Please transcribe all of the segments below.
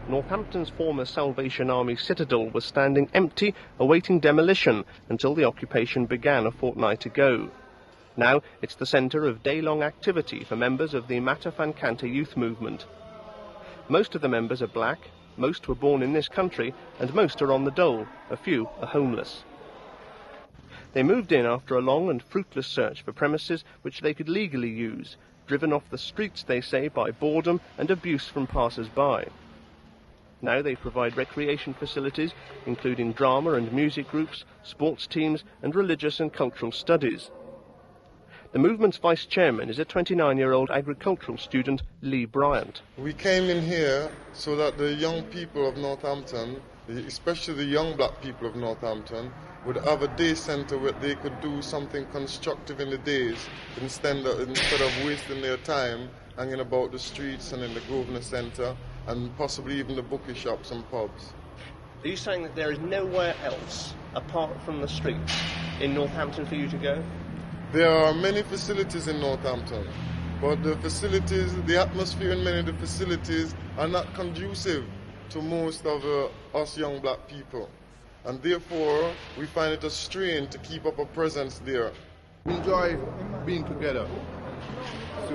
Northampton's former Salvation Army citadel was standing empty, awaiting demolition until the occupation began a fortnight ago. Now it's the centre of day-long activity for members of the Matta Fancanta youth movement. Most of the members are black, most were born in this country, and most are on the dole. A few are homeless. They moved in after a long and fruitless search for premises which they could legally use, driven off the streets, they say, by boredom and abuse from passers-by. Now they provide recreation facilities, including drama and music groups, sports teams, and religious and cultural studies. The movement's vice-chairman is a 29-year-old agricultural student, Lee Bryant. We came in here so that the young people of Northampton, especially the young black people of Northampton, would have a day centre where they could do something constructive in the days instead of wasting their time hanging about the streets and in the Grosvenor Centre and possibly even the bookie shops and pubs. Are you saying that there is nowhere else apart from the streets in Northampton for you to go? There are many facilities in Northampton, but the atmosphere in many of the facilities are not conducive to most of us young black people. And therefore, we find it a strain to keep up a presence there. We enjoy being together. So,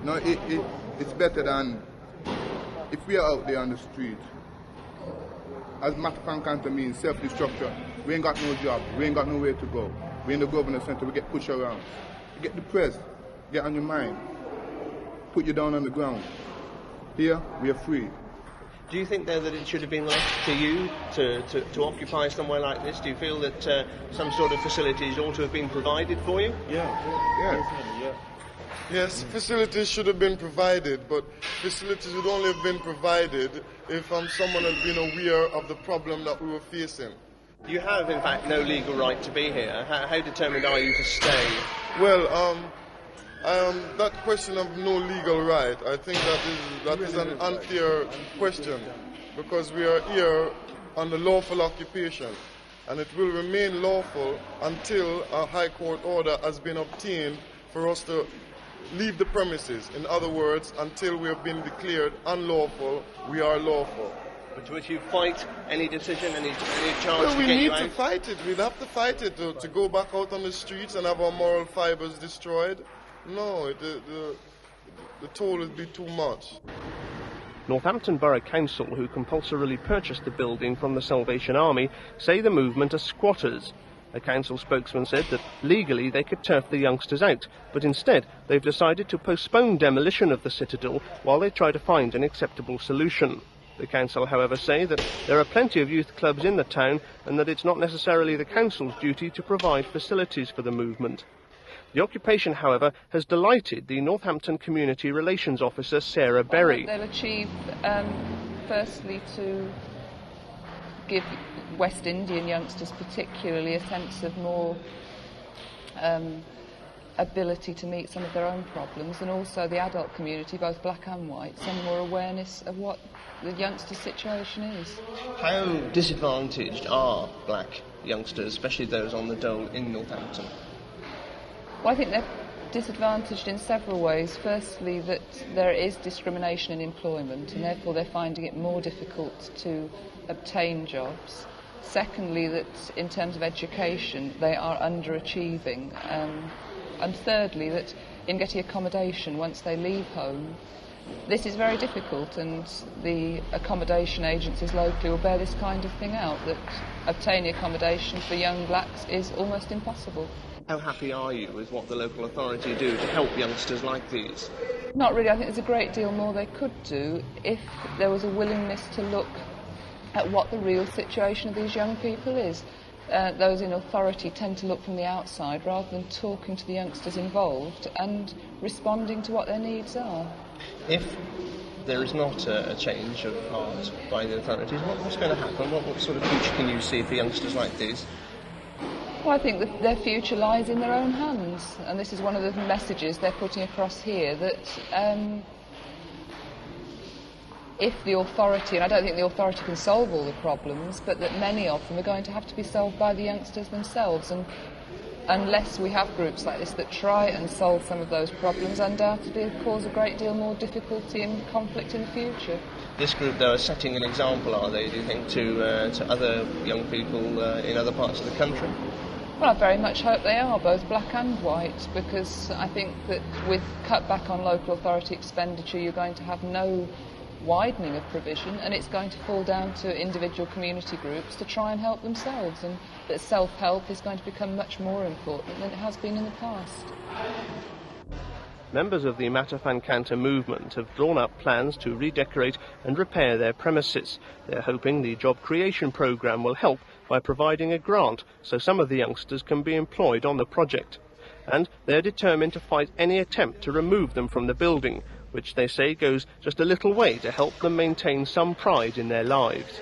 no, it's better than if we are out there on the street. As Matta Fancanta means, self-destruction. We ain't got no job, we ain't got nowhere to go. We in the Grosvenor Centre, we get pushed around. You get depressed, get on your mind, put you down on the ground. Here, we are free. Do you think, though, that it should have been left to you to occupy somewhere like this? Do you feel that some sort of facilities ought to have been provided for you? Yes, facilities should have been provided, but facilities would only have been provided if someone had been aware of the problem that we were facing. You have, in fact, no legal right to be here. How determined are you to stay? Well, that question of no legal right, I think that is an unfair question, because we are here on the lawful occupation, and it will remain lawful until a High Court order has been obtained for us to leave the premises. In other words, until we have been declared unlawful, we are lawful. But would you fight any decision, any chance well, to get you out? we need to fight it. We'd have to fight it to go back out on the streets and have our moral fibres destroyed. No, the toll would be too much. Northampton Borough Council, who compulsorily purchased the building from the Salvation Army, say the movement are squatters. A council spokesman said that legally they could turf the youngsters out, but instead they've decided to postpone demolition of the citadel while they try to find an acceptable solution. The council, however, say that there are plenty of youth clubs in the town and that it's not necessarily the council's duty to provide facilities for the movement. The occupation, however, has delighted the Northampton Community Relations Officer, Sarah Berry. They'll achieve, firstly, to give West Indian youngsters particularly a sense of more ability to meet some of their own problems, and also the adult community, both black and white, some more awareness of what the youngsters' situation is. How disadvantaged are black youngsters, especially those on the dole in Northampton? Well, I think they're disadvantaged in several ways. Firstly, that there is discrimination in employment, and therefore they're finding it more difficult to obtain jobs. Secondly, that in terms of education they are underachieving. And thirdly, that in getting accommodation once they leave home, this is very difficult, and the accommodation agencies locally will bear this kind of thing out, that obtaining accommodation for young blacks is almost impossible. How happy are you with what the local authority do to help youngsters like these? Not really. I think there's a great deal more they could do if there was a willingness to look at what the real situation of these young people is. Those in authority tend to look from the outside rather than talking to the youngsters involved and responding to what their needs are. If there is not a change of heart by the authorities, what's going to happen? What sort of future can you see for youngsters like these? Well, I think that their future lies in their own hands, and this is one of the messages they're putting across here, that if the authority, and I don't think the authority can solve all the problems, but that many of them are going to have to be solved by the youngsters themselves. And unless we have groups like this that try and solve some of those problems, undoubtedly cause a great deal more difficulty and conflict in the future. This group, though, are setting an example, are they, do you think, to other young people in other parts of the country? Well, I very much hope they are, both black and white, because I think that with cutback on local authority expenditure, you're going to have no widening of provision, and it's going to fall down to individual community groups to try and help themselves, and that self-help is going to become much more important than it has been in the past. Members of the Matta Fancanta movement have drawn up plans to redecorate and repair their premises. They're hoping the job creation programme will help by providing a grant so some of the youngsters can be employed on the project. And they're determined to fight any attempt to remove them from the building, which they say goes just a little way to help them maintain some pride in their lives.